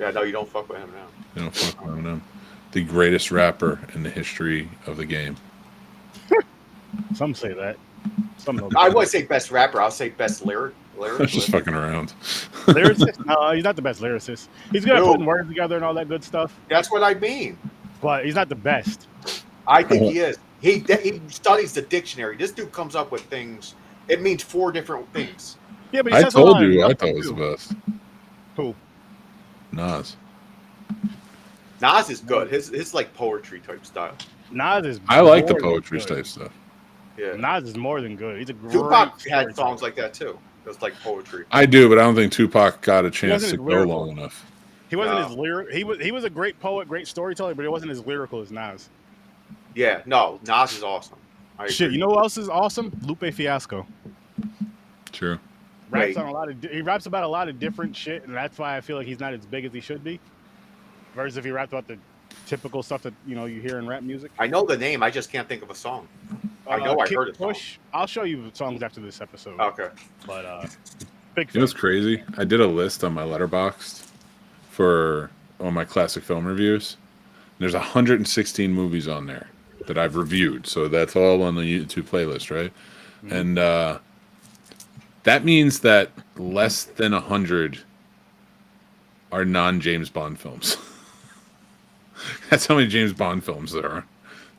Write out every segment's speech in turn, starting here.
Yeah, no, you don't fuck with him now. You don't fuck with Eminem. The greatest rapper in the history of the game. Some say that. Some don't. I wouldn't say best rapper. I'll say best I was just lyricist. fucking around. Lyricist? No, he's not the best lyricist. He's good at putting words together and all that good stuff. That's what I mean. But he's not the best. I think he is. He studies the dictionary. This dude comes up with things. It means 4 different things. Yeah, but he I says told a lot you, of I thought it was too. the best. Who? Nas. Nas is good. His like poetry type style. Nas is. I like the more poetry than good. type stuff. Yeah. Nas is more than good. He's a great. Tupac had storyteller. songs like that too. It was like poetry. I do, but I don't think Tupac got a chance wasn't to as go lyrical. long enough. He wasn't No. as lyric. He was a great poet, great storyteller, but he wasn't as lyrical as Nas. Yeah, no, Nas is awesome. I Shit, agree. you know who else is awesome? Lupe Fiasco. True. Raps Right. on a lot of. He raps about a lot of different shit, and that's why I feel like he's not as big as he should be. Versus if he rapped about the typical stuff that you hear in rap music. I know the name. I just can't think of a song. I know I Kick heard it. Push. I'll show you songs after this episode. Okay. But big. You know what's fan. crazy? I did a list on my Letterboxd for all my classic film reviews. There's 116 movies on there that I've reviewed, so that's all on the YouTube playlist, right? Mhm. And that means that less than 100 are non-James Bond films. That's how many James Bond films there are.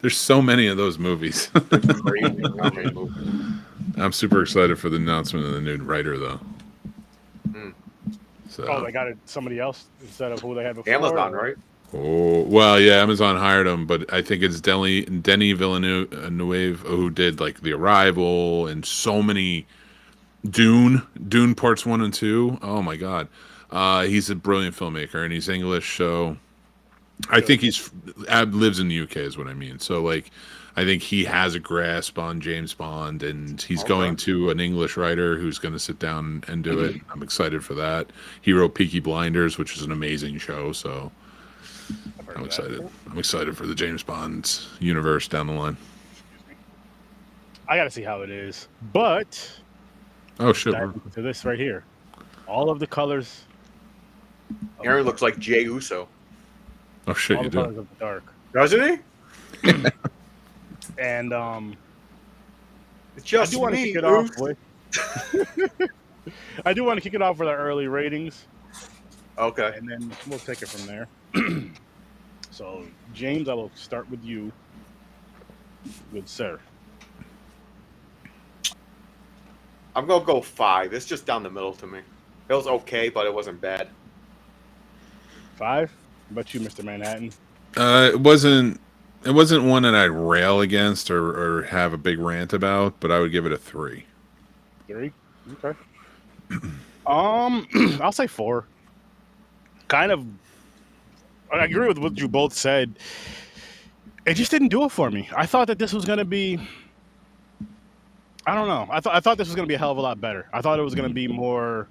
There's so many of those movies. Crazy. How many movies? I'm super excited for the announcement of the new writer, though. Mm. So, Oh, they got it somebody else instead of who they had before. Amazon, right? oh, well, yeah, Amazon hired him, but I think it's Denis Villeneuve who did like The Arrival and so many Dune parts 1 and 2. Oh my God, he's a brilliant filmmaker and he's English, so I think lives in the UK is what I mean. So like, I think he has a grasp on James Bond, and he's going to an English writer who's going to sit down and do it. I'm excited for that. He wrote Peaky Blinders, which is an amazing show. So I'm excited. I'm excited for the James Bond universe down the line. I got to see how it is, but Oh shit! dive into this right here. All of the colors. Aaron looks like Jay Uso. Oh shit! All You the colors do. of the dark. Doesn't he? And It's I just do want to me. kick it off with. I do want to kick it off with our early ratings, Okay. and then we'll take it from there. So, James, I will start with you, with Sir. I'm going to go 5. It's just down the middle to me. It was okay, but it wasn't bad. 5. How about you, Mr. Manhattan? It wasn't one that I'd rail against or have a big rant about, but I would give it a 3. 3. Okay. I'll say 4. Kind of. I agree with what you both said. It just didn't do it for me. I thought that this was gonna be. I don't know. I thought this was gonna be a hell of a lot better. I thought it was gonna be more.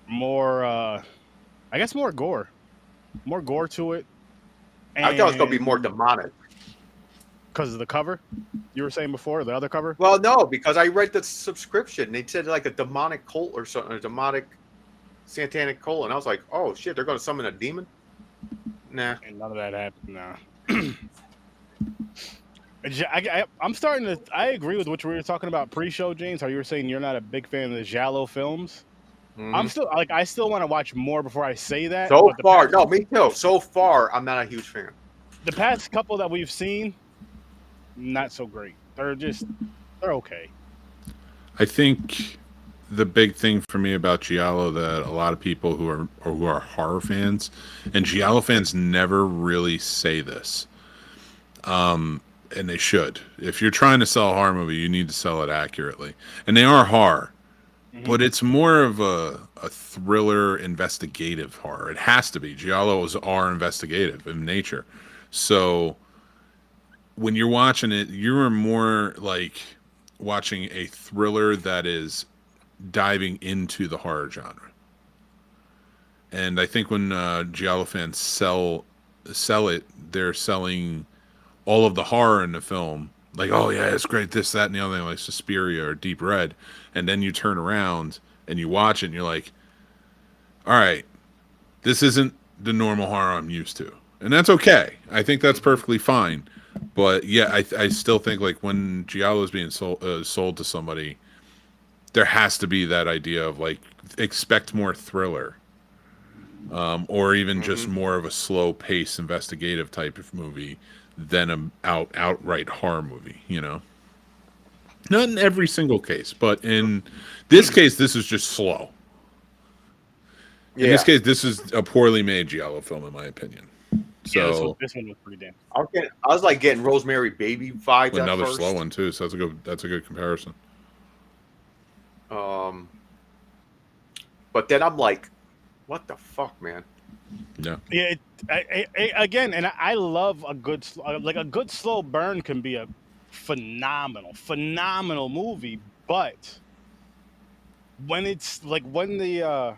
I guess more gore to it. I thought it was going to be more demonic. because of the cover. You were saying before the other cover. Well, no, because I read the subscription. They said like a demonic cult or something, a demonic satanic cult. And I was like, oh, shit, they're going to summon a demon? Nah. And none of that happened. Nah. I'm starting to. I agree with what we were talking about pre-show, James. How you were saying you're not a big fan of the Giallo films. Mhm. I'm still like I still want to watch more before I say that. So but far, no, me too. So far, I'm not a huge fan. the past couple that we've seen, not so great. They're okay. I think the big thing for me about Giallo that a lot of people who are horror fans, and Giallo fans never really say this, and they should. If you're trying to sell a horror movie, you need to sell it accurately, and they are horror, but it's more of a thriller, investigative horror. It has to be. Giallos are investigative in nature, so when you're watching it, you're more like watching a thriller that is diving into the horror genre. And I think when Giallo fans sell it, they're selling all of the horror in the film. Like, oh yeah, it's great, this, that, and the other thing, like Suspiria or Deep Red. And then you turn around and you watch it and you're like, all right, this isn't the normal horror I'm used to, and that's okay. I think that's perfectly fine. But yeah, I still think like when Giallo is being sold to somebody, there has to be that idea of like expect more thriller, or even just more of a slow pace investigative type of movie than an outright horror movie. You know, not in every single case, but in this case, this is just slow. In this case, this is a poorly made Giallo film, in my opinion. So yeah, this one was pretty damn. I was like getting Rosemary Baby vibes. Another at first. slow one too. So that's a good comparison. But then I'm like, what the fuck, man? Yeah. Yeah. Again, and I love a good slow burn can be a phenomenal movie, but when it's like when the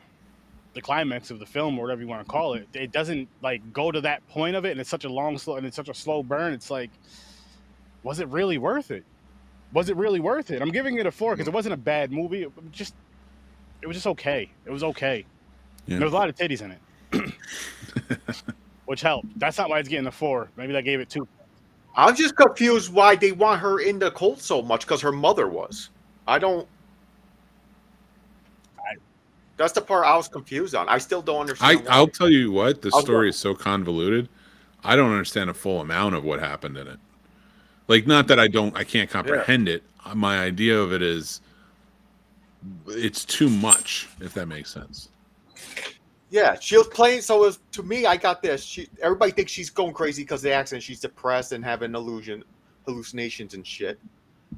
climax of the film or whatever you want to call it, it doesn't like go to that point of it, and it's such a slow burn. It's like, was it really worth it? Was it really worth it? I'm giving it a 4 because it wasn't a bad movie. It was just okay. It was okay. Yeah. There was a lot of titties in it, which helped. That's not why it's getting a 4. Maybe that gave it 2. I'm just confused why they want her in the cult so much because her mother was. That's the part I was confused on. I still don't understand. I'll tell you what, the story is so convoluted. I don't understand a full amount of what happened in it. Like, not that I can't comprehend it. My idea of it is it's too much, if that makes sense. Yeah, she was playing. So to me, I got this. Everybody thinks she's going crazy because of the accident. She's depressed and having hallucinations and shit.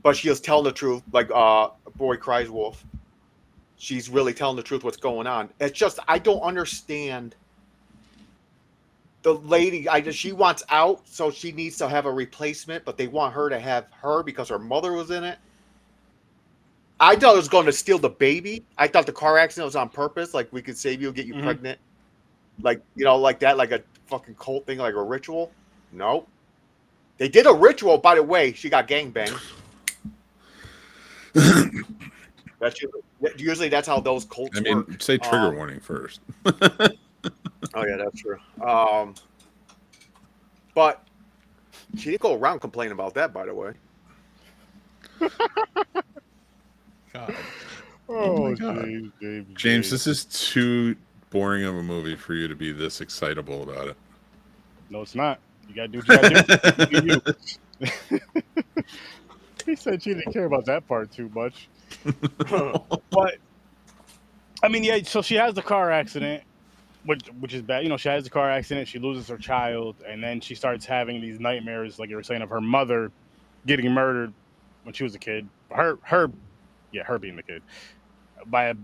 But she was telling the truth, like a boy cries wolf. She's really telling the truth what's going on. It's just I don't understand. The lady, she wants out, so she needs to have a replacement, but they want her to have her because her mother was in it. I thought it was going to steal the baby. I thought the car accident was on purpose, like we could save you, get you pregnant, like like that, like a fucking cult thing, like a ritual. Nope. They did a ritual, by the way. She got gangbanged. Usually that's how those cults work. Say trigger warning first. Oh yeah, that's true. But she didn't go around complaining about that, by the way. God. Oh, God. James, this is too boring of a movie for you to be this excitable about it. No, it's not. You gotta do what you gotta do. He said she didn't care about that part too much. But I mean, yeah. So she has the car accident, which is bad. She has the car accident. She loses her child, and then she starts having these nightmares, like you were saying, of her mother getting murdered when she was a kid. Her being the kid by a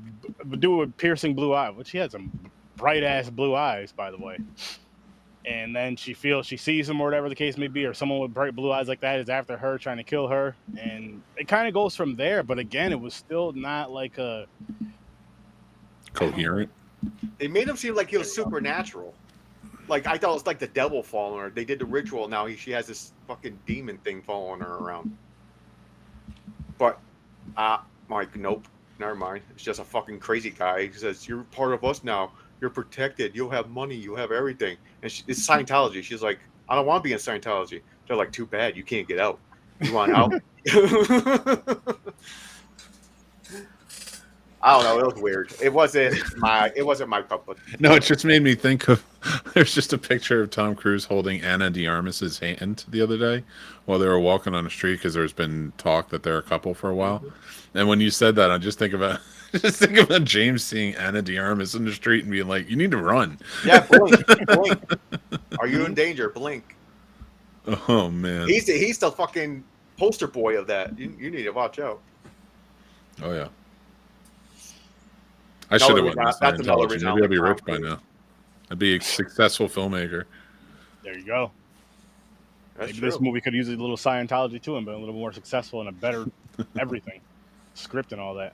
dude with piercing blue eyes. Which she had some bright ass blue eyes, by the way. And then she sees him, or whatever the case may be, or someone with bright blue eyes like that is after her, trying to kill her, and it kind of goes from there. But again, it was still not like a coherent. They made him seem like he was supernatural. Like I thought it was like the devil following her. They did the ritual. Now she has this fucking demon thing following her around. But, Mike, nope, never mind. It's just a fucking crazy guy. He says, "You're part of us now. You're protected. You'll have money. You have everything." And it's Scientology. She's like, "I don't want to be in Scientology." They're like, "Too bad. You can't get out. You want out?" I don't know. It was weird. It wasn't my cup of tea. No, it just made me think of. There's just a picture of Tom Cruise holding Ana de Armas's hand the other day while they were walking on the street because there's been talk that they're a couple for a while. And when you said that, I just think about James seeing Ana de Armas in the street and being like, "You need to run." Yeah, blink. Are you in danger? Blink. Oh man, he's the fucking poster boy of that. You need to watch out. Oh yeah. I should have went to Scientology. Maybe I'd be rich by now. I'd be a successful filmmaker. There you go. Maybe this movie could use a little Scientology too and be a little more successful and a better everything. Script and all that.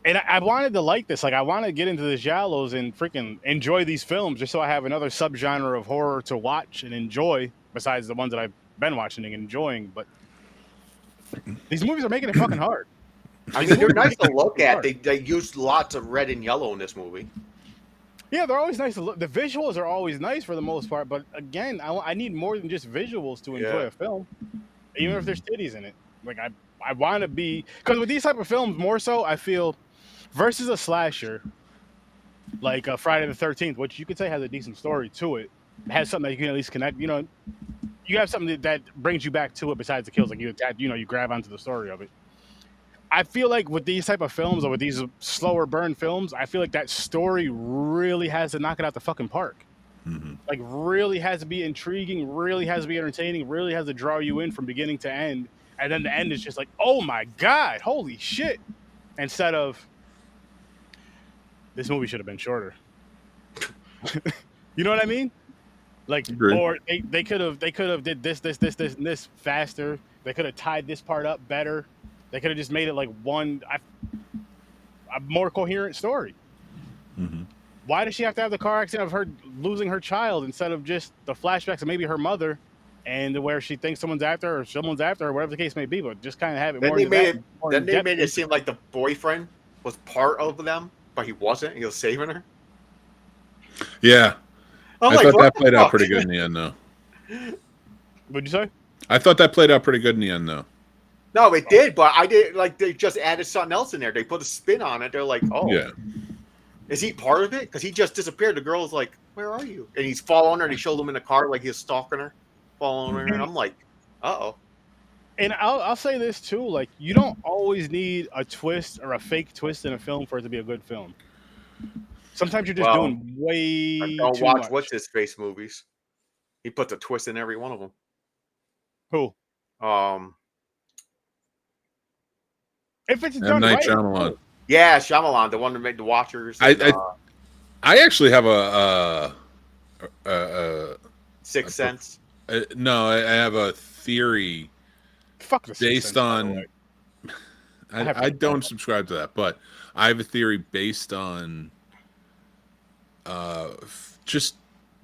And I wanted to like this. Like, I want to get into the Giallos and freaking enjoy these films just so I have another subgenre of horror to watch and enjoy besides the ones that I've been watching and enjoying. But these movies are making it fucking hard. I mean, they're nice to look at. They used lots of red and yellow in this movie. Yeah, they're always nice to look. The visuals are always nice for the most part, but again, I need more than just visuals to enjoy a film, even if there's titties in it. Like I want to be, because with these type of films, more so, I feel versus a slasher like Friday the 13th, which you could say has a decent story to it. It has something that you can at least connect. You know, you have something that brings you back to it besides the kills. Like you grab onto the story of it. I feel like with these type of films or with these slower burn films, I feel like that story really has to knock it out the fucking park. Like really has to be intriguing, really has to be entertaining, really has to draw you in from beginning to end. And then the end is just like, oh my God, holy shit. Instead of this movie should have been shorter. You know what I mean? Like, Agreed. or they could have did this, and this faster. They could have tied this part up better. They could have just made it like a more coherent story. Why does she have to have the car accident of her losing her child instead of just the flashbacks of maybe her mother and where she thinks someone's after her or someone's after her, whatever the case may be, but just kind of have it more. Then they made it seem like the boyfriend was part of them, but he wasn't. He was saving her. Yeah. I thought that played out pretty good in the end, though. What'd you say? I thought that played out pretty good in the end, though. No, it did, but I did like they just added something else in there. They put a spin on it. They're like, oh, yeah. Is he part of it? Because he just disappeared. The girl was like, where are you? And he's following her, and he showed him in the car like he was stalking her, following her. And I'm like, uh-oh. And I'll say this, too. Like, you don't always need a twist or a fake twist in a film for it to be a good film. Sometimes you're just doing way don't too watch much. what's his face movies. He puts a twist in every one of them. Who? If it's done Night right. Shyamalan. Yeah, Shyamalan, the one that made The Watchers. And, I actually have a Sixth Sense. No, I have a theory. Fuck the based on. I don't subscribe to that, but I have a theory based on just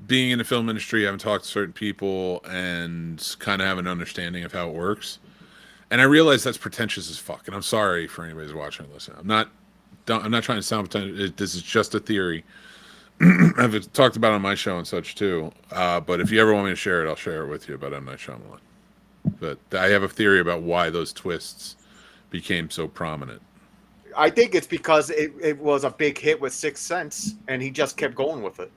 being in the film industry, having talked to certain people, and kind of have an understanding of how it works. And I realize that's pretentious as fuck. And I'm sorry for anybody who's watching and listening. I'm not trying to sound pretentious. This is just a theory. I've talked about it on my show and such too. But if you ever want me to share it, I'll share it with you about M. Night Shyamalan. But I have a theory about why those twists became so prominent. I think it's because it was a big hit with Sixth Sense, and he just kept going with it.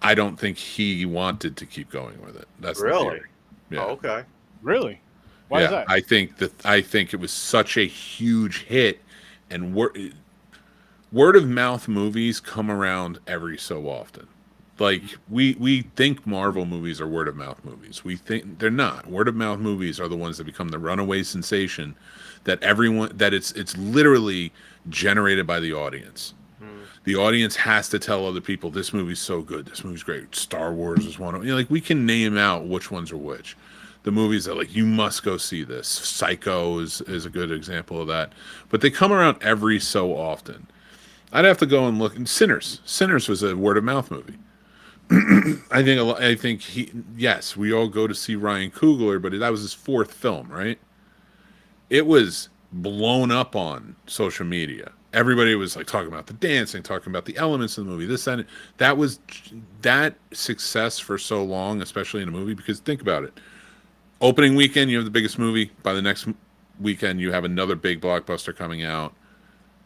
I don't think he wanted to keep going with it. That's really? Yeah. Oh, okay. Really? Why is that? I think it was such a huge hit, and word of mouth movies come around every so often. Like we think Marvel movies are word of mouth movies. We think they're not. Word of mouth movies are the ones that become the runaway sensation that it's literally generated by the audience. The audience has to tell other people this movie's so good, this movie's great. Star Wars is one of like we can name out which ones are which. The movies that like you must go see this. Psycho is a good example of that. But they come around every so often. I'd have to go and look. Sinners was a word of mouth movie. I think yes, we all go to see Ryan Coogler, but that was his fourth film, right? It was blown up on social media. Everybody was like talking about the dancing, talking about the elements of the movie. That was that success for so long, especially in a movie. Because think about it: opening weekend, you have the biggest movie. By the next weekend, you have another big blockbuster coming out,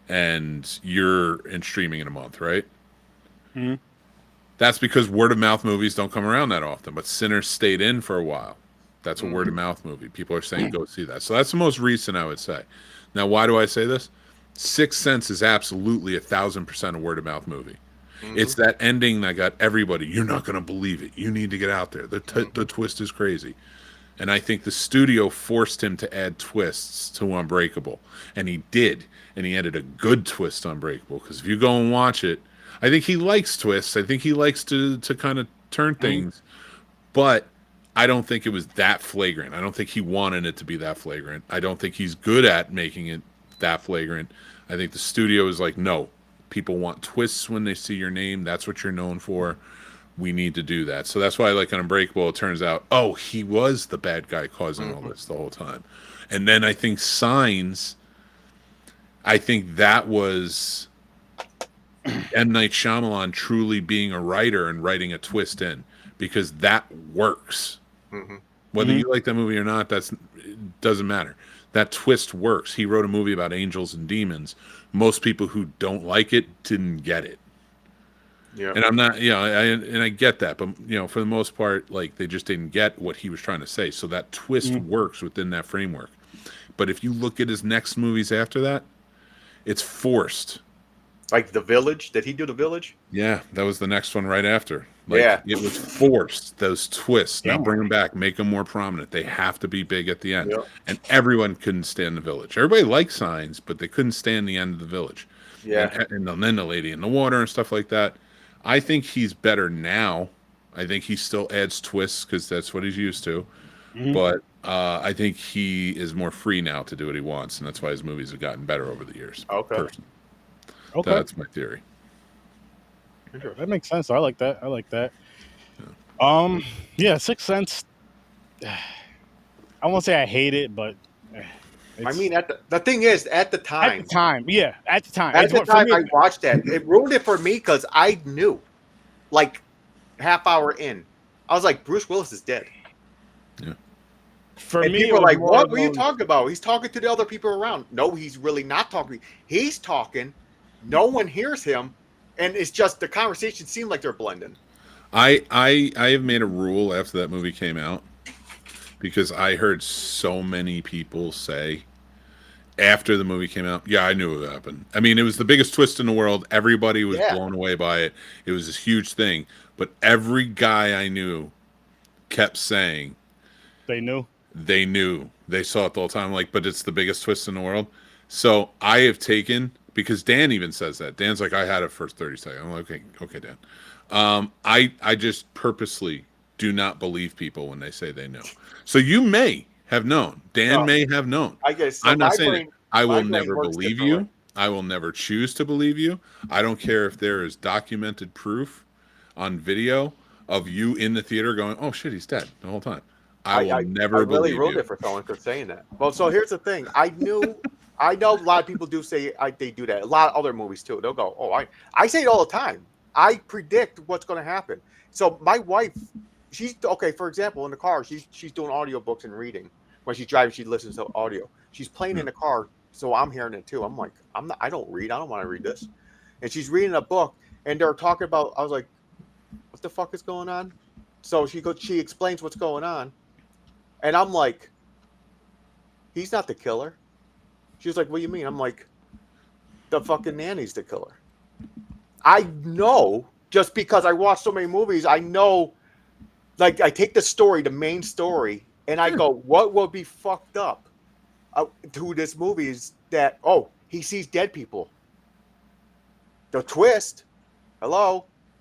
and you're in streaming in a month, right? Mm-hmm. That's because word of mouth movies don't come around that often. But Sinners stayed in for a while. That's a word of mouth movie. People are saying go see that. So that's the most recent, I would say. Now, why do I say this? Sixth Sense is absolutely 1,000% a word of mouth movie. It's that ending that got everybody. You're not going to believe it. You need to get out there. The twist is crazy. And I think the studio forced him to add twists to Unbreakable. And he did. And he added a good twist to Unbreakable. Because if you go and watch it, I think he likes twists. I think he likes to kind of turn things. But I don't think it was that flagrant. I don't think he wanted it to be that flagrant. I don't think he's good at making it that flagrant. I think the studio is like, no, people want twists when they see your name. That's what you're known for. We need to do that. So that's why, like, on Unbreakable, it turns out, he was the bad guy causing all this the whole time. And then I think Signs I think that was M. Night Shyamalan truly being a writer and writing a twist in, because that works. Mm-hmm. Whether you like that movie or not, it doesn't matter. That twist works. He wrote a movie about angels and demons. Most people who don't like it didn't get it. Yeah. And I'm not, I get that, but for the most part, like, they just didn't get what he was trying to say. So that twist works within that framework. But if you look at his next movies after that, it's forced. Like The Village. Did he do The Village? Yeah, that was the next one right after. Like, yeah. It was forced, those twists. Now bring them back, make them more prominent. They have to be big at the end. Yep. And everyone couldn't stand The Village. Everybody liked Signs, but they couldn't stand the end of The Village. Yeah. And then The Lady in the Water and stuff like that. I think he's better now. I think he still adds twists because that's what he's used to. Mm-hmm. But I think he is more free now to do what he wants, and that's why his movies have gotten better over the years. Okay. Personally. Okay. That's my theory. That makes sense. I like that. Yeah, Sixth Sense. I won't say I hate it, but I mean, the thing is, at the time. At the time. I watched that. It ruined it for me because I knew, like, half hour in, I was like, Bruce Willis is dead. Yeah. For and me, people were like, what were you talking about? He's talking to the other people around. No, he's really not talking. He's talking. No one hears him. And it's just the conversation seemed like they're blending. I have made a rule after that movie came out, because I heard so many people say after the movie came out, yeah, I knew it would happen. I mean, it was the biggest twist in the world. Everybody was blown away by it. It was this huge thing. But every guy I knew kept saying they knew. They saw it the whole time. Like, but it's the biggest twist in the world. So I have taken, because Dan even says that. Dan's like, I had it for 30 seconds. I'm like, okay, Dan. I just purposely do not believe people when they say they know. So you may have known. Dan may have known. I guess. I'm not saying it. I will never believe you. I will never choose to believe you. I don't care if there is documented proof on video of you in the theater going, oh shit, he's dead the whole time. I will never believe you. I really ruined it for someone for saying that. Well, so here's the thing. I know a lot of people do say they do that. A lot of other movies too. They'll go, oh, I say it all the time. I predict what's going to happen. So my wife, she's okay. For example, in the car, she's doing audiobooks and reading. When she's driving, she listens to audio. She's playing in the car, so I'm hearing it too. I'm like, I don't read. I don't want to read this. And she's reading a book, and they're talking about. I was like, what the fuck is going on? So she explains what's going on, and I'm like, he's not the killer. She's like, what do you mean? I'm like, the fucking nanny's the killer. I know, just because I watch so many movies, I know, like, I take the main story, and I go, what will be fucked up to this movie is that, he sees dead people. The twist,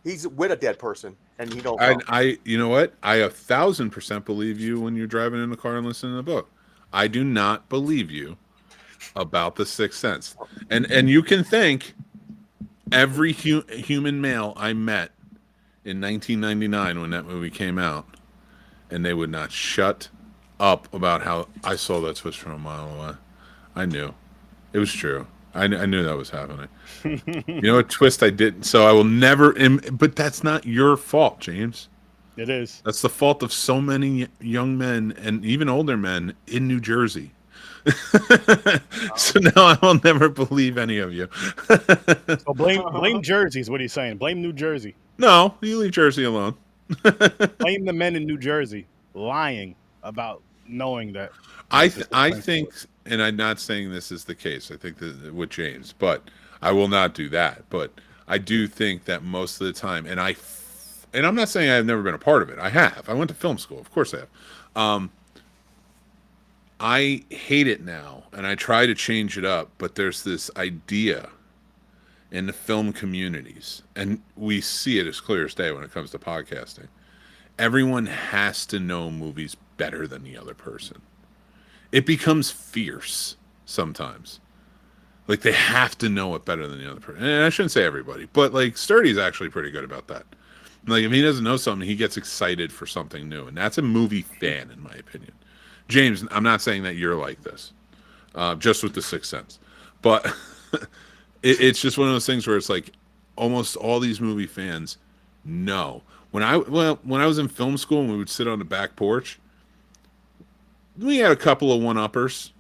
he's with a dead person, and he don't know. You know what? I 1,000% believe you when you're driving in the car and listening to the book. I do not believe you about the Sixth Sense. And you can thank every human male I met in 1999 when that movie came out, and they would not shut up about how I saw that twist from a mile away. I knew. It was true. I knew that was happening. You know what twist I didn't? So I will never... But that's not your fault, James. It is. That's the fault of so many young men and even older men in New Jersey. So now I will never believe any of you. So blame Jersey is what he's saying. Blame New Jersey. No, you leave Jersey alone. Blame the men in New Jersey lying about knowing that. I think, and I'm not saying this is the case. I think that with James, but I will not do that. But I do think that most of the time, and I'm not saying I've never been a part of it. I have. I went to film school. Of course I have. I hate it now, and I try to change it up, but there's this idea in the film communities, and we see it as clear as day when it comes to podcasting. Everyone has to know movies better than the other person. It becomes fierce sometimes. Like, they have to know it better than the other person. And I shouldn't say everybody, but, like, Sturdy's actually pretty good about that. Like, if he doesn't know something, he gets excited for something new, and that's a movie fan, in my opinion. James, I'm not saying that you're like this, just with the Sixth Sense. But it's just one of those things where it's like almost all these movie fans know. When I was in film school and we would sit on the back porch, we had a couple of one-uppers,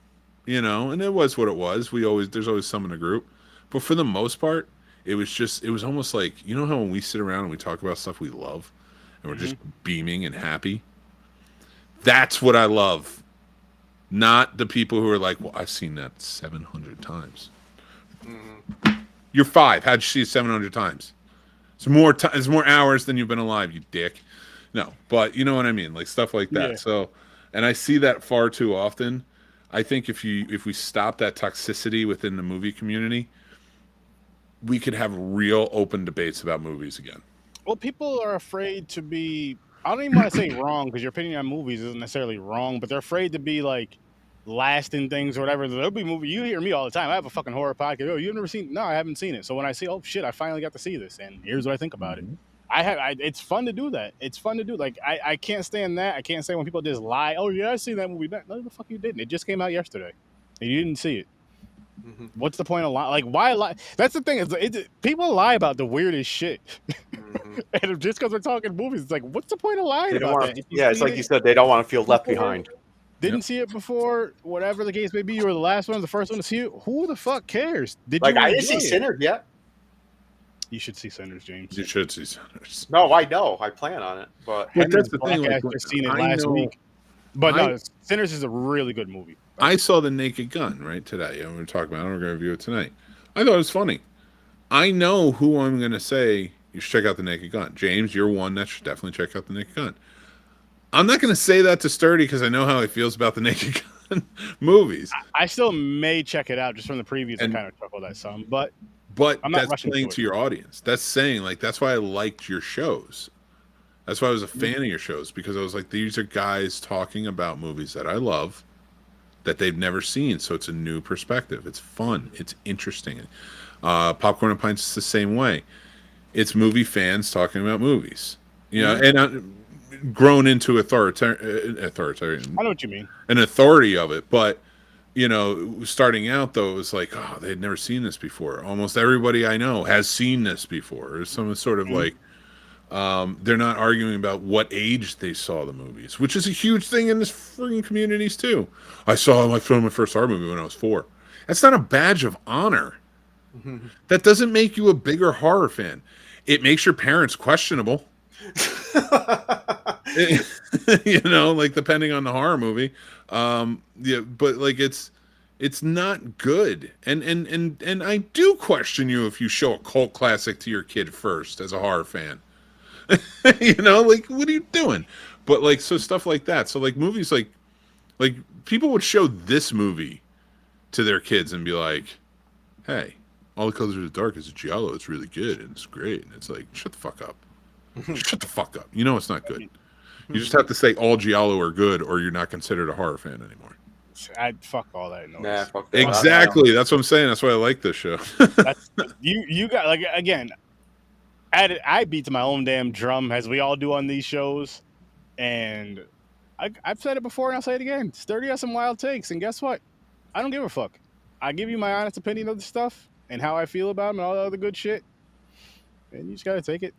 and it was what it was. There's always some in the group, but for the most part, it was almost like, how when we sit around and we talk about stuff we love, and we're just beaming and happy. That's what I love. Not the people who are like, well, I've seen that 700 times. You're 5. How'd you see it 700 times? It's more hours than you've been alive, you dick. No, but you know what I mean, like stuff like that. Yeah. So, and I see that far too often. I think if we stop that toxicity within the movie community, we could have real open debates about movies again. Well, people are afraid to be, I don't even want to say wrong, because your opinion on movies isn't necessarily wrong, but they're afraid to be like last in things or whatever. There'll be movie. You hear me all the time. I have a fucking horror podcast. Oh, you've never seen? No, I haven't seen it. So when I see, oh shit, I finally got to see this, and here's what I think about it. It's fun to do that. It's fun to do. Like I can't stand that. I can't stand when people just lie. Oh yeah, I seen that movie. No, the fuck you didn't. It just came out yesterday, and you didn't see it. What's the point of lying? Like, why lie? That's the thing. People lie about the weirdest shit. And just because we're talking movies, it's like, what's the point of lying about that? It's like you said, they don't want to feel left behind. Didn't see it before, whatever the case may be. You were the last one, the first one to see it. Who the fuck cares? I didn't see Sinners yet. You should see Sinners, James. You should see Sinners. No, I know. I plan on it. But that's the thing. I've seen it last week. But no, Sinners is a really good movie. I saw The Naked Gun right today. I'm going to talk about it. I'm going to review it tonight. I thought it was funny. I know who I'm going to say you should check out The Naked Gun. James, you're one that should definitely check out The Naked Gun. I'm not going to say that to Sturdy because I know how he feels about The Naked Gun movies. I still may check it out just from the previews and kind of chuckle at some, but I'm not that's playing to your audience. That's saying, like, that's why I liked your shows. That's why I was a fan of your shows, because I was like, these are guys talking about movies that I love that they've never seen, so it's a new perspective. It's fun. It's interesting. Popcorn and Pints is the same way. It's movie fans talking about movies. And grown into authoritarian. I know what you mean. An authority of it, but starting out though, it was like, oh, they had never seen this before. Almost everybody I know has seen this before. Or some sort of like, they're not arguing about what age they saw the movies, which is a huge thing in this freaking communities too. I saw my first horror movie when I was 4. That's not a badge of honor. That doesn't make you a bigger horror fan. It makes your parents questionable. Like depending on the horror movie. But like it's not good. And I do question you if you show a cult classic to your kid first as a horror fan. Like, what are you doing? But like, so stuff like that. So like movies like people would show this movie to their kids and be like, hey, All the Colors of the Dark is a Giallo. It's really good and it's great. And it's like, shut the fuck up. Shut the fuck up. It's not good. You just have to say all Giallo are good or you're not considered a horror fan anymore. I'd fuck all that noise. Nah, fuck that. Exactly. That's what I'm saying. That's why I like this show. You got, like, again, I beat to my own damn drum, as we all do on these shows. And I've said it before and I'll say it again. Sturdy has some wild takes. And guess what? I don't give a fuck. I give you my honest opinion of the stuff and how I feel about them and all the other good shit. And you just got to take it.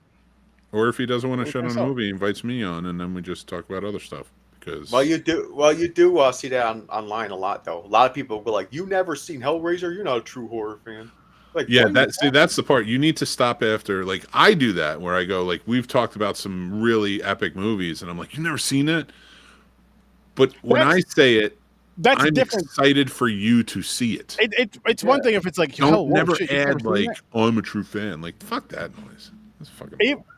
Or if he doesn't want to shut on a movie, he invites me on, and then we just talk about other stuff. Because you do see that online a lot, though. A lot of people go like, "You never seen Hellraiser? You're not a true horror fan." Like, yeah, that's the part. You need to stop after. Like, I do that where I go like, we've talked about some really epic movies, and I'm like, "You never seen it?" But when I say it, I'm different. Excited for you to see it. It's one thing if it's like, don't never add like, "Oh, I'm a true fan." Like, fuck that noise.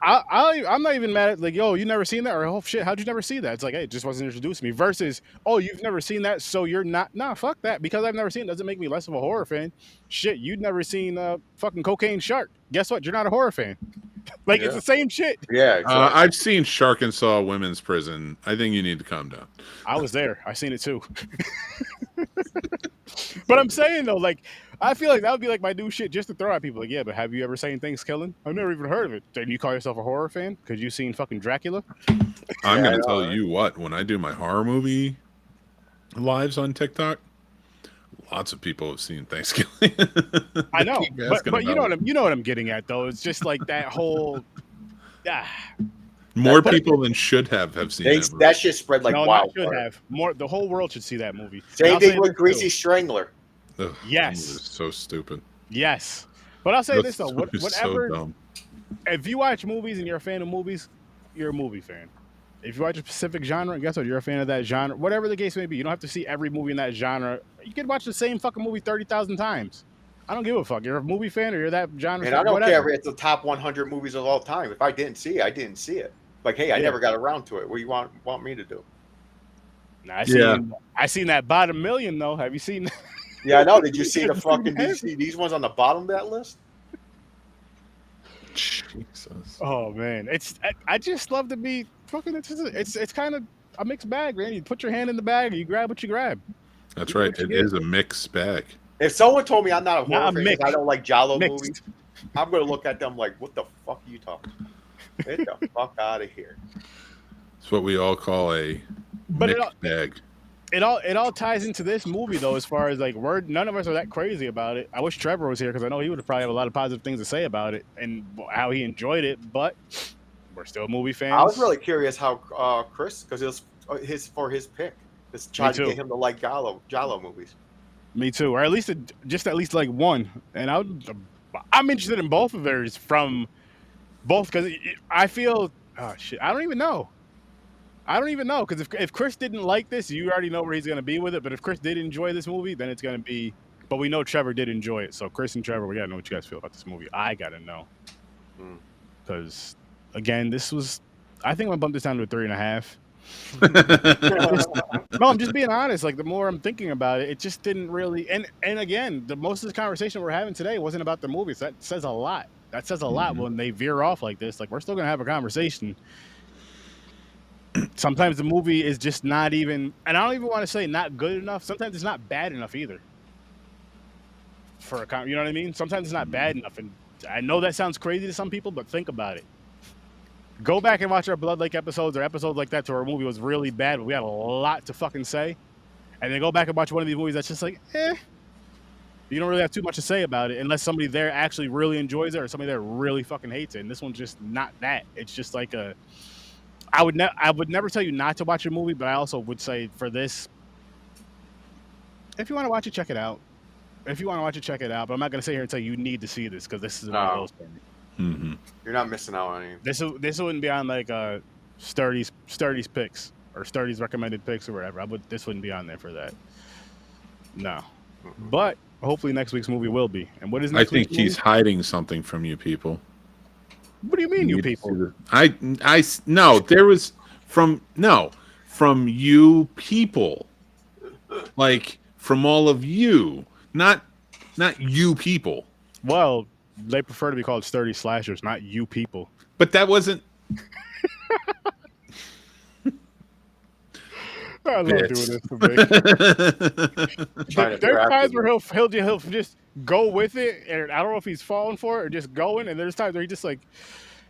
I'm not even mad at like, yo, you never seen that, or oh shit, how'd you never see that? It's like, hey, it just wasn't introduced to me. Versus, oh, you've never seen that, so you're not. Nah, fuck that. Because I've never seen it doesn't make me less of a horror fan. Shit, you'd never seen fucking Cocaine Shark. Guess what? You're not a horror fan. Like, it's the same shit. Yeah, exactly. I've seen Sharkensaw Women's Prison. I think you need to calm down. I was there. I seen it too. But I'm saying though, like, I feel like that would be like my new shit just to throw at people. Like, yeah, but have you ever seen things killing? I've never even heard of it. Then you call yourself a horror fan because you've seen fucking Dracula? I'm going to tell you what, when I do my horror movie lives on TikTok, Lots of people have seen Thanksgiving. I know, Keep but asking you know about what I'm getting at though. It's just like that whole. Ah, More That- people than should have seen that movie. that shit spread like no, not should wildfire. have more. The whole world should see that movie. And Same I'll say thing with this, Greasy too. Strangler. Ugh, Yes. that movie is so stupid. Yes, but I'll say this though. That movie is Whatever. so dumb. If you watch movies and you're a fan of movies, you're a movie fan. If you watch a specific genre, guess what? You're a fan of that genre. Whatever the case may be, you don't have to see every movie in that genre. You can watch the same fucking movie 30,000 times. I don't give a fuck. You're a movie fan or you're that genre And fan. I don't whatever. care if it's the top 100 movies of all time. If I didn't see it, I didn't see it. Like, hey, I Yeah. never got around to it. What do you want me to do? Nah, Yeah. I seen that bottom million though. Have you seen? Yeah, I know. Did you see the It's fucking? Did you heavy. see these ones on the bottom of that list? Jesus. Oh man, I just love to be fucking. It's kind of a mixed bag, man. You put your hand in the bag, and you grab what you grab. That's You right. what you It get. is a mixed bag. If someone told me I'm not a Not horror a fan, mix. 'cause I don't like Giallo Mixed. movies, I'm gonna look at them like, what the fuck are you talking about? Get the fuck out of here. It's what we all call a But mixed bag. it all ties into this movie though, as far as like none of us are that crazy about it. I wish Trevor was here because I know he would probably have a lot of positive things to say about it and how he enjoyed it. But we're still movie fans. I was really curious how Chris, because it was his pick. Just trying to too. get him to like Giallo movies. Me too, or at least like one. And I'm interested in both of theirs from both because I feel shit. I don't even know because if Chris didn't like this, you already know where he's gonna be with it. But if Chris did enjoy this movie, then it's gonna be. But we know Trevor did enjoy it, so Chris and Trevor, we gotta know what you guys feel about this movie. I gotta know because again, this was. I think I'm gonna bump this down to a 3.5. No, I'm just being honest. Like the more I'm thinking about it, it just didn't really. And again, the most of the conversation we're having today wasn't about the movies. That says a lot. That says a lot when they veer off like this. Like we're still gonna have a conversation. Sometimes the movie is just not even, and I don't even want to say not good enough. Sometimes it's not bad enough either. You know what I mean? Sometimes it's not bad enough, and I know that sounds crazy to some people, but think about it. Go back and watch our Blood Lake episodes or episodes like that to where a movie was really bad, but we had a lot to fucking say. And then go back and watch one of these movies that's just like, you don't really have too much to say about it unless somebody there actually really enjoys it or somebody there really fucking hates it. And this one's just not that. It's just like I would never tell you not to watch a movie, but I also would say for this, if you want to watch it, check it out. If you want to watch it, check it out. But I'm not going to sit here and tell you need to see this because this is one of those for me. Mm-hmm. You're not missing out on anything. This wouldn't be on like Sturdy's picks or Sturdy's recommended picks or whatever. This wouldn't be on there for that. No, but hopefully next week's movie will be. And what is next I think week's he's movie? hiding something from you people. What do you mean, you people? No, there was from you people, like from all of you, not you people. Well, they prefer to be called Sturdy Slashers, not you people. But that wasn't. I love doing this to me. Trying to There's trap times him. where he'll just go with it, and I don't know if he's falling for it or just going. And there's times where he just like,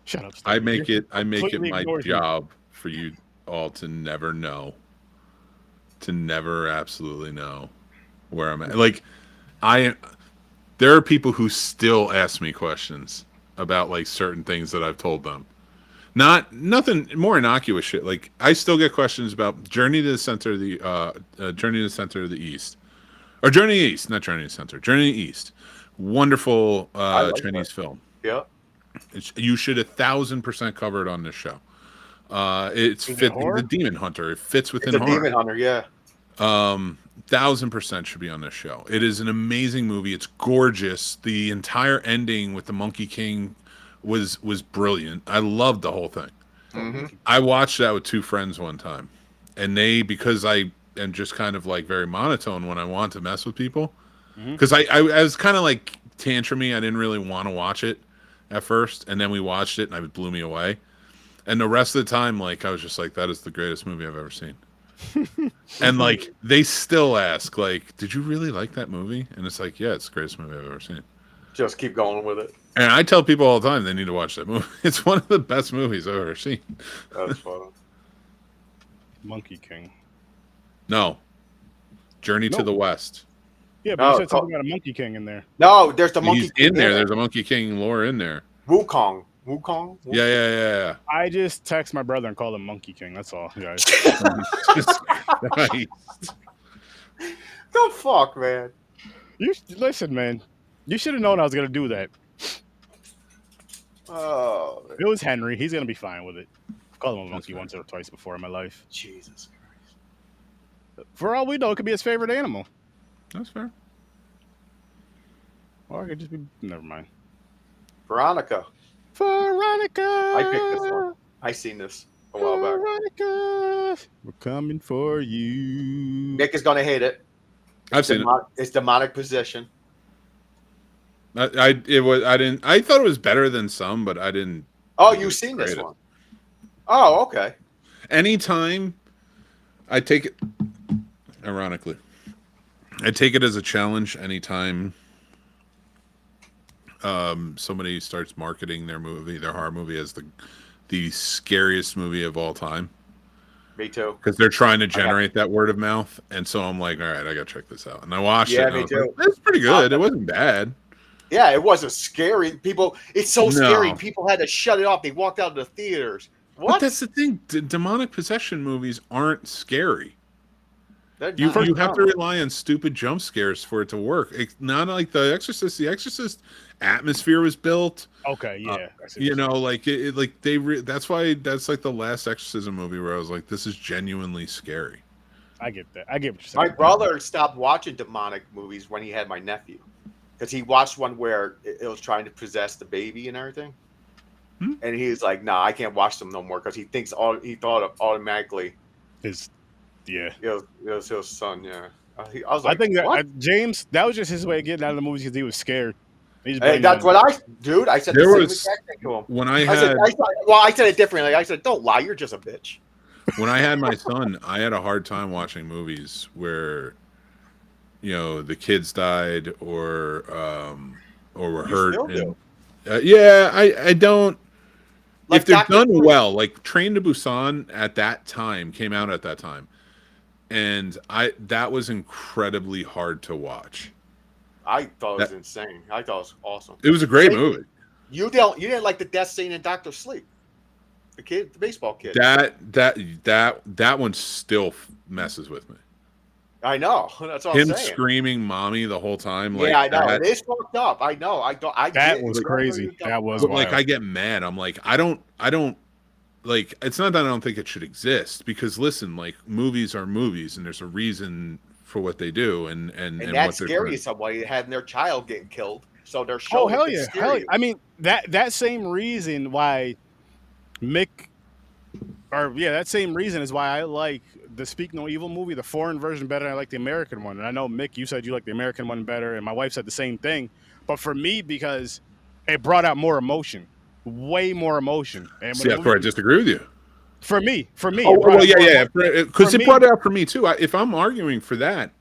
shut up. I Sturdy. make it completely my ignores me. job for you all to never know, to never absolutely know where I'm at. Like, there are people who still ask me questions about like certain things that I've told them. Nothing more innocuous shit. Like I still get questions about Journey to the Center of the Journey to the Center of the East, or Journey East, not Journey to the Center, Journey East. Wonderful like Chinese that. film. Yeah. You should 1,000% cover it on this show. It's Is it fit horror? the Demon Hunter. It fits It's within a horror. Demon Hunter, yeah. 1,000% should be on this show. It is an amazing movie. It's gorgeous. The entire ending with the Monkey King was brilliant. I loved the whole thing. Mm-hmm. I watched that with two friends one time, and because I am just kind of like very monotone when I want to mess with people, because I was kind of like tantrumy. I didn't really want to watch it at first, and then we watched it, and it blew me away. And the rest of the time, like I was just like, that is the greatest movie I've ever seen. And like they still ask, like, did you really like that movie? And it's like, yeah, it's the greatest movie I've ever seen. Just keep going with it. And I tell people all the time they need to watch that movie. It's one of the best movies I've ever seen. That's fun. Monkey King. No. Journey to No. the West. Yeah, but you said something about a Monkey King in there. No, there's the Monkey He's King in there. There's a Monkey King lore in there. Wukong. Yeah. I just text my brother and call him Monkey King. That's all, guys. Right. The fuck, man. Listen, man. You should have known I was gonna do that. Oh, If it was Henry, he's gonna be fine with it. I've called him a monkey once or twice before in my life. Jesus Christ. For all we know, it could be his favorite animal. That's fair. Or it could just be. Never mind. Veronica. I picked this one. I seen this a while back. Veronica, we're coming for you. Nick is gonna hate it. I've seen it. It's demonic possession. I thought it was better than some, but I didn't. Oh, you've seen this one. Oh, okay. Anytime I take it, ironically, I take it as a challenge. Anytime somebody starts marketing their horror movie, as the scariest movie of all time. Me too. Because they're trying to generate that word of mouth, and so I'm like, all right, I gotta check this out. And I watched it. Me too. Like, it's pretty good. It wasn't bad. Yeah, it wasn't scary. It's so scary. People had to shut it off. They walked out of the theaters. What? But that's the thing. Demonic possession movies aren't scary. You have to rely on stupid jump scares for it to work. It's not like The Exorcist. The Exorcist atmosphere was built. Okay, yeah. That's why that's like the last exorcism movie where I was like, this is genuinely scary. I get that. I get what you're saying. My brother stopped watching demonic movies when he had my nephew, because he watched one where it was trying to possess the baby and everything. And he's like, nah, I can't watch them no more, because he thought automatically it was his son. Yeah, I was like, I think that James, that was just his way of getting out of the movies, because he was scared. Hey, that's what I said the same exact thing to him. When I said it differently. I said, don't lie, you're just a bitch. When I had my son, I had a hard time watching movies where, the kids died or were hurt. I don't. Like if they're done well, like Train to Busan came out at that time, and that was incredibly hard to watch. I thought it was insane. I thought it was awesome. It was a great movie. You didn't like the death scene in Dr. Sleep, the baseball kid. That one still messes with me. I know. That's what I'm saying. Him screaming "mommy" the whole time. Like, yeah, I know. It is fucked up. I know. That was crazy. That was wild. Like, I get mad. I'm like, I don't like. It's not that I don't think it should exist, because listen, like, movies are movies, and there's a reason for what they do, and that's scary to somebody having their child getting killed. So they're showing. Oh hell yeah! I mean that same reason why that same reason is why I like the Speak No Evil movie, the foreign version, better than I like the American one. And I know, Mick, you said you like the American one better, and my wife said the same thing. But for me, because it brought out more emotion, way more emotion. And that's where I disagree with you. For me. Oh, well, yeah. Because it brought it out for me too. If I'm arguing for the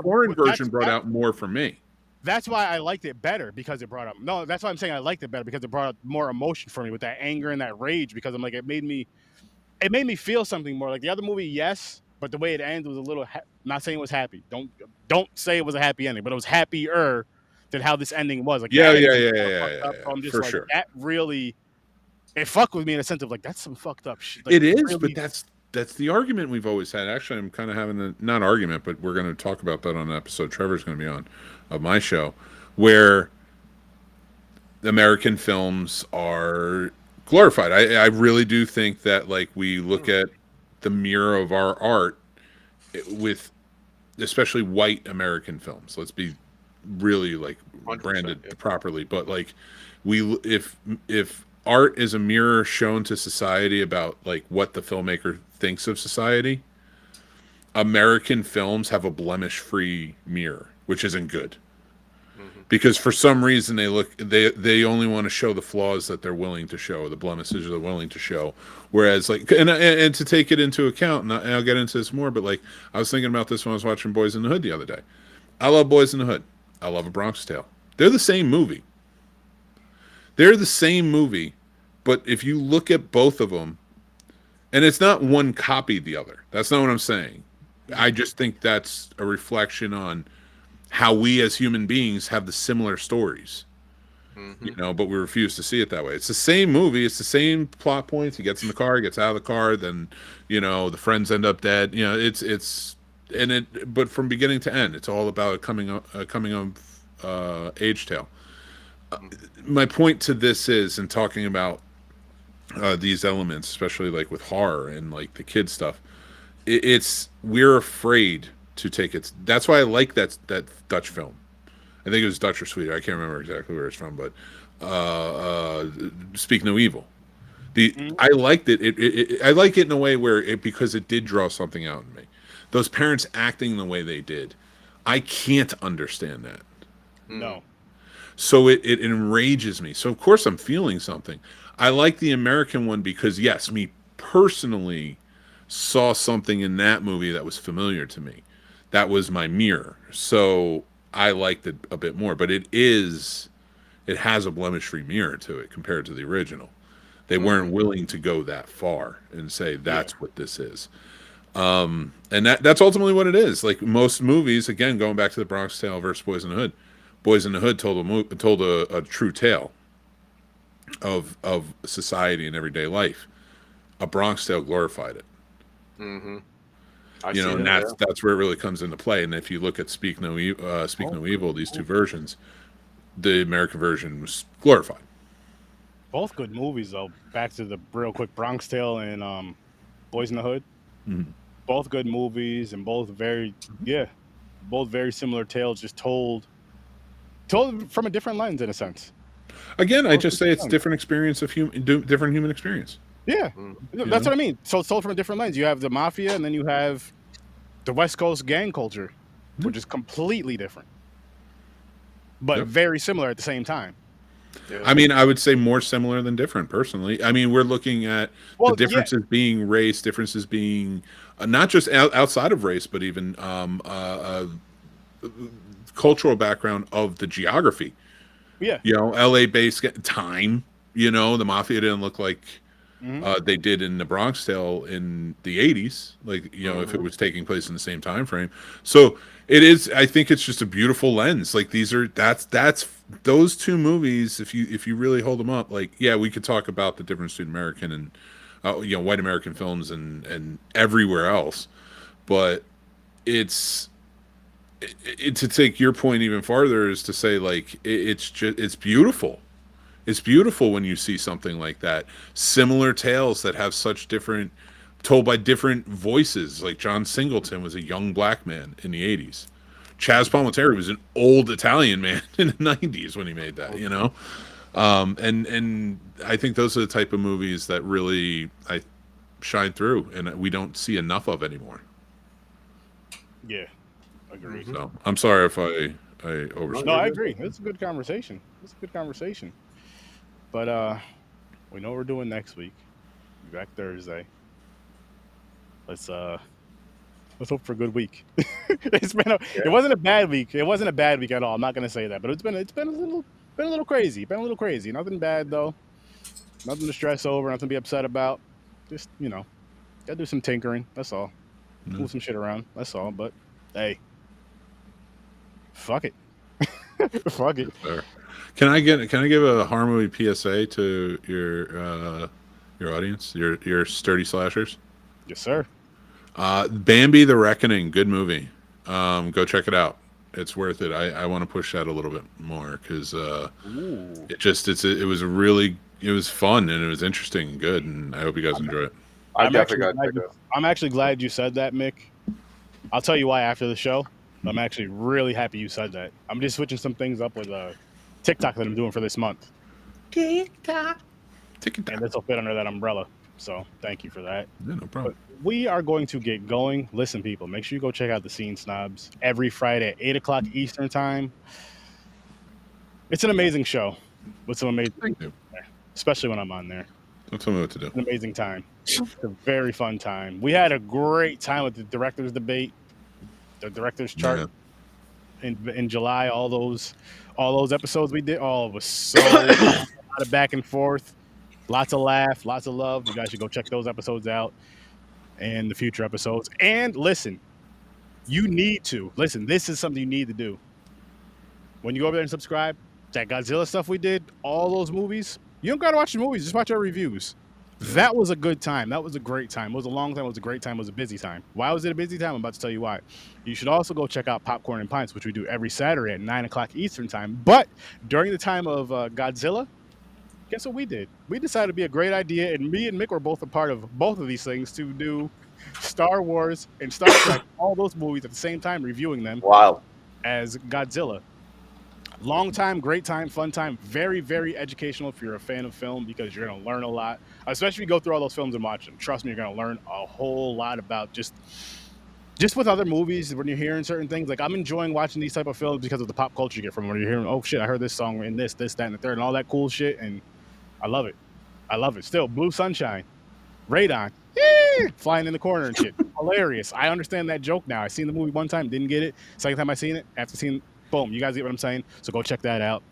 foreign version brought out more for me. That's why I liked it better, because it brought up. No, that's why I'm saying I liked it better, because it brought up more emotion for me with that anger and that rage. Because I'm like, it made me feel something more. Like the other movie, yes, but the way it ends was a little. Not saying it was happy. Don't say it was a happy ending, but it was happier than how this ending was. Like yeah. I'm just for like, sure. That really, it fucked with me in a sense of like, that's some fucked up shit. Like, it is, really, but that's the argument we've always had. Actually, I'm kind of having not argument, but we're going to talk about that on an episode Trevor's going to be on of my show, where American films are glorified. I really do think that, like, we look at the mirror of our art with especially white American films. Let's be really, like, branded properly, but like if art is a mirror shown to society about, like, what the filmmaker thinks of society, American films have a blemish-free mirror, which isn't good. Because for some reason they only want to show the flaws that they're willing to show, the blemishes they're willing to show. Whereas, like, and to take it into account, and I'll get into this more, but like, I was thinking about this when I was watching Boys in the Hood the other day. I love Boys in the Hood. I love A Bronx Tale. They're the same movie. But if you look at both of them, and it's not one copied the other. That's not what I'm saying. I just think that's a reflection on how we as human beings have the similar stories. You know, but we refuse to see it that way. It's the same movie, it's the same plot points. He gets in the car, he gets out of the car, then you know the friends end up dead. You know, it's and it, but from beginning to end, it's all about a coming of age tale. My point to this is, in talking about these elements, especially like with horror and like the kid stuff, it's we're afraid to take it. That's why I like that Dutch film. I think it was Dutch or Swedish. I can't remember exactly where it's from, but Speak No Evil. I liked it. I like it in a way where because it did draw something out in me. Those parents acting the way they did, I can't understand that. No. So it enrages me. So of course I'm feeling something. I like the American one because yes, me personally saw something in that movie that was familiar to me. That was my mirror. So I liked it a bit more, but it has a blemish-free mirror to it compared to the original. They weren't willing to go that far and say that's what this is. And that's ultimately what it is. Like most movies, again, going back to the Bronx Tale versus Boys in the Hood. Boys in the Hood told a true tale of society and everyday life. A Bronx Tale glorified it. You know, and that's where it really comes into play. And if you look at Speak No Evil, these two versions, the American version was glorified. Both good movies, though. Back to the real quick Bronx Tale and Boys in the Hood. Both good movies and both very similar tales, just told from a different lens in a sense. Again, I just say it's different experience of different human experience. Yeah, that's what I mean. So it's told from a different lens. You have the mafia, and then you have the West Coast gang culture, which is completely different, but very similar at the same time. I mean, I would say more similar than different, personally. I mean, we're looking at the differences being race, differences being not just outside of race, but even cultural background of the geography. Yeah. You know, LA-based time, you know, the mafia didn't look like they did in the Bronx Tale in the 80s, like, you know, if it was taking place in the same time frame. So it is, I think it's just a beautiful lens. Like that's those two movies, if you really hold them up, like, yeah, we could talk about the difference between American and you know, white American films and everywhere else, but it's to take your point even farther is to say, like, it's beautiful. It's beautiful when you see something like that. Similar tales that have such different, told by different voices. Like John Singleton was a young black man in the 80s. Chaz Palminteri was an old Italian man in the 90s when he made that, you know? And I think those are the type of movies that really shine through, and we don't see enough of anymore. Yeah, agreed. So I'm sorry if I overstood. No, I agree. It's a good conversation. But we know what we're doing next week. Be back Thursday. Let's hope for a good week. It wasn't a bad week. It wasn't a bad week at all. I'm not gonna say that, but it's been a little crazy. Nothing bad though. Nothing to stress over. Nothing to be upset about. Just, you know, gotta do some tinkering. That's all. Move some shit around. That's all. But hey, fuck it. Fuck it. Fair. Can I give a horror movie PSA to your audience, your sturdy slashers? Yes, sir. Bambi: The Reckoning, good movie. Go check it out. It's worth it. I want to push that a little bit more because it was fun and it was interesting and good, and I hope you guys enjoy it. I'm actually glad you said that, Mick. I'll tell you why after the show. I'm actually really happy you said that. I'm just switching some things up with TikTok that I'm doing for this month. TikTok. And this will fit under that umbrella. So thank you for that. Yeah, no problem. But we are going to get going. Listen, people, make sure you go check out the Scene Snobs every Friday at 8 o'clock Eastern time. It's an amazing show with some amazing things, especially when I'm on there. Don't tell me what to do. It's an amazing time. It's a very fun time. We had a great time with the director's debate, the director's chart in July. All those episodes we did. Oh, it was so a lot of back and forth. Lots of laugh, lots of love. You guys should go check those episodes out and the future episodes. And listen, You need to listen. This is something you need to do. When you go over there and subscribe, that Godzilla stuff we did, all those movies, you don't gotta watch the movies, just watch our reviews. That was a good time. That was a great time. It was a long time. It was a great time. It was a busy time. Why was it a busy time? I'm about to tell you why. You should also go check out Popcorn and Pints, which we do every Saturday at 9 o'clock Eastern time. But during the time of Godzilla, guess what we did? We decided to be a great idea, and me and Mick were both a part of both of these things to do Star Wars and Star Trek, all those movies at the same time, reviewing them Wow. as Godzilla. Long time, great time, fun time, very, very educational if you're a fan of film because you're going to learn a lot, especially if you go through all those films and watch them. Trust me, you're going to learn a whole lot about just with other movies when you're hearing certain things. Like I'm enjoying watching these type of films because of the pop culture you get from when you're hearing, oh shit, I heard this song in this, that, and the third, and all that cool shit, and I love it. I love it. Still, Blue Sunshine, Radon, flying in the corner and shit. Hilarious. I understand that joke now. I seen the movie one time, didn't get it. Second time I seen it, after seeing, boom, you guys get what I'm saying? So go check that out.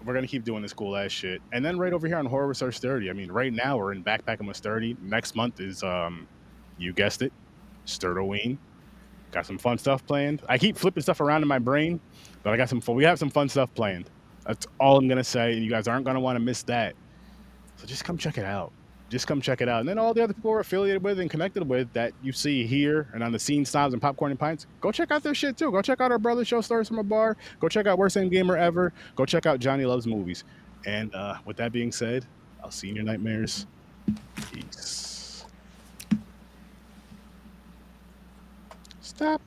We're going to keep doing this cool ass shit. And then right over here on Horror Research 30, I mean, right now we're in Backpacking with 30. Next month is, you guessed it, Sturtoween. Got some fun stuff planned. I keep flipping stuff around in my brain, but I got some fun. We have some fun stuff planned. That's all I'm going to say. And you guys aren't going to want to miss that. So just come check it out. Just come check it out. And then all the other people we're affiliated with and connected with that you see here and on the Scene Snobs and Popcorn and Pints, go check out their shit too. Go check out our brother Show Stories from a Bar. Go check out Worst Damn Gamer Ever. Go check out Johnny Loves Movies. And with that being said, I'll see you in your nightmares. Peace. Stop.